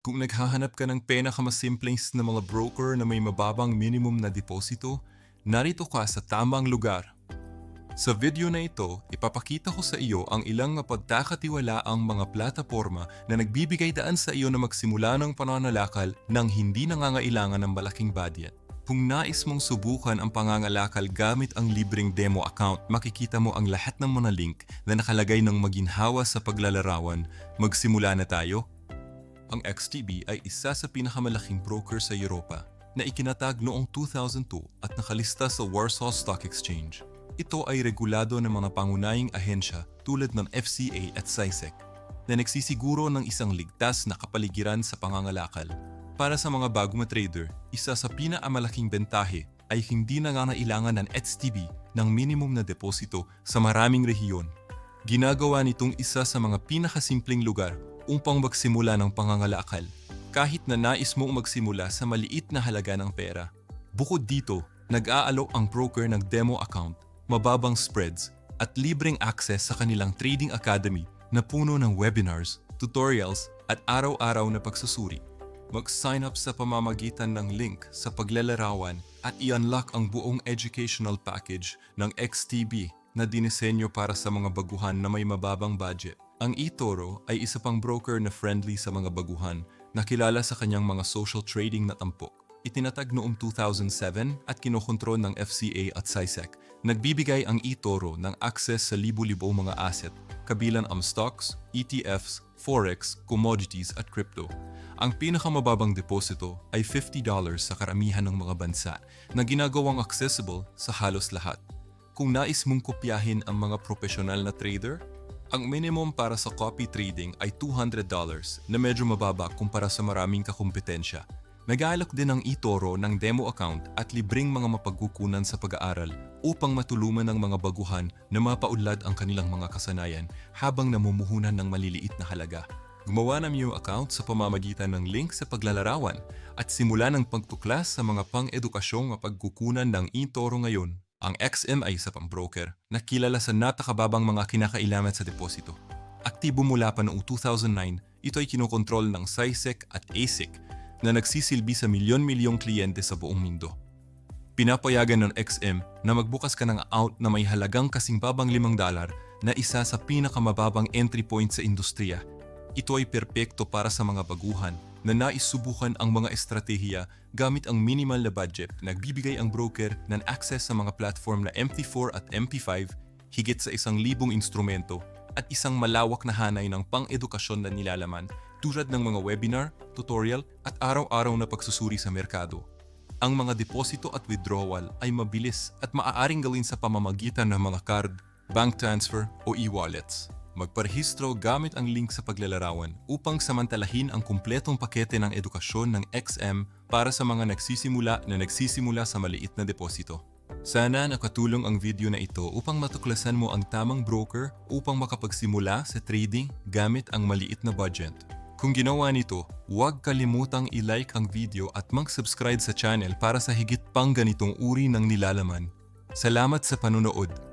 Kung naghahanap ka ng pinakamasimpleng na mga broker na may mababang minimum na deposito, narito ka sa tamang lugar. Sa video na ito, ipapakita ko sa iyo ang ilang mapagkakatiwalaang mga plataporma na nagbibigay daan sa iyo na magsimula ng pananalakal nang hindi nangangailangan ng malaking budget. Kung nais mong subukan ang pangangalakal gamit ang libreng demo account, makikita mo ang lahat ng mga link na nakalagay ng maginhawa sa paglalarawan. Magsimula na tayo? Ang XTB ay isa sa pinakamalaking broker sa Europa na ikinatag noong 2002 at nakalista sa Warsaw Stock Exchange. Ito ay regulado ng mga pangunahing ahensya tulad ng FCA at SISEC na nagsisiguro ng isang ligtas na kapaligiran sa pangangalakal. Para sa mga bagong trader, isa sa pinakamalaking bentahe ay hindi nangangailangan ng XTB ng minimum na deposito sa maraming rehiyon. Ginagawa nitong isa sa mga pinakasimpleng lugar upang magsimula ng pangangalakal, kahit na nais mong magsimula sa maliit na halaga ng pera. Bukod dito, nag-aalok ang broker ng demo account, mababang spreads, at libreng access sa kanilang trading academy na puno ng webinars, tutorials, at araw-araw na pagsusuri. Mag-sign up sa pamamagitan ng link sa paglalarawan at i-unlock ang buong educational package ng XTB na dinisenyo para sa mga baguhan na may mababang budget. Ang eToro ay isa pang broker na friendly sa mga baguhan na kilala sa kanyang mga social trading na tampok. Itinatag noong 2007 at kinokontrol ng FCA at SISEC. Nagbibigay ang eToro ng access sa libu-libong mga asset, kabilang ang stocks, ETFs, forex, commodities at crypto. Ang pinakamababang deposito ay $50 sa karamihan ng mga bansa na ginagawang accessible sa halos lahat. Kung nais mong kopyahin ang mga profesional na trader, ang minimum para sa copy trading ay $200 na medyo mababa kumpara sa maraming kakumpetensya. Nag-aalok din ang eToro ng demo account at libreng mga mapagkukunan sa pag-aaral upang matulungan ng mga baguhan na mapaunlad ang kanilang mga kasanayan habang namumuhunan ng maliliit na halaga. Gumawa ng iyong account sa pamamagitan ng link sa paglalarawan at simula ng pagtuklas sa mga pang-edukasyong mapagkukunan ng eToro ngayon. Ang XM ay isa pang broker na kilala sa napakababang mga kinakailangan sa deposito. Aktibo mula pa noong 2009, ito ay kinokontrol ng SISEC at ASIC na nagsisilbi sa milyon-milyong kliyente sa buong mundo. Pinapayagan ng XM na magbukas ka ng account na may halagang kasing babang $5 na isa sa pinakamababang entry point sa industriya. Ito ay perpekto para sa mga baguhan na nais subukan ang mga estratehiya gamit ang minimal na budget. Nagbibigay ang broker ng access sa mga platform na MP4 at MP5, higit sa 1,000 instrumento at isang malawak na hanay ng pang-edukasyon na nilalaman tulad ng mga webinar, tutorial at araw-araw na pagsusuri sa merkado. Ang mga deposito at withdrawal ay mabilis at maaaring gawin sa pamamagitan ng mga card, bank transfer o e-wallets. Magparehistro gamit ang link sa paglalarawan upang samantalahin ang kumpletong pakete ng edukasyon ng XM para sa mga nagsisimula sa maliit na deposito. Sana nakatulong ang video na ito upang matuklasan mo ang tamang broker upang makapagsimula sa trading gamit ang maliit na budget. Kung ginawa nito, huwag kalimutang i-like ang video at mag-subscribe sa channel para sa higit pang ganitong uri ng nilalaman. Salamat sa panunood!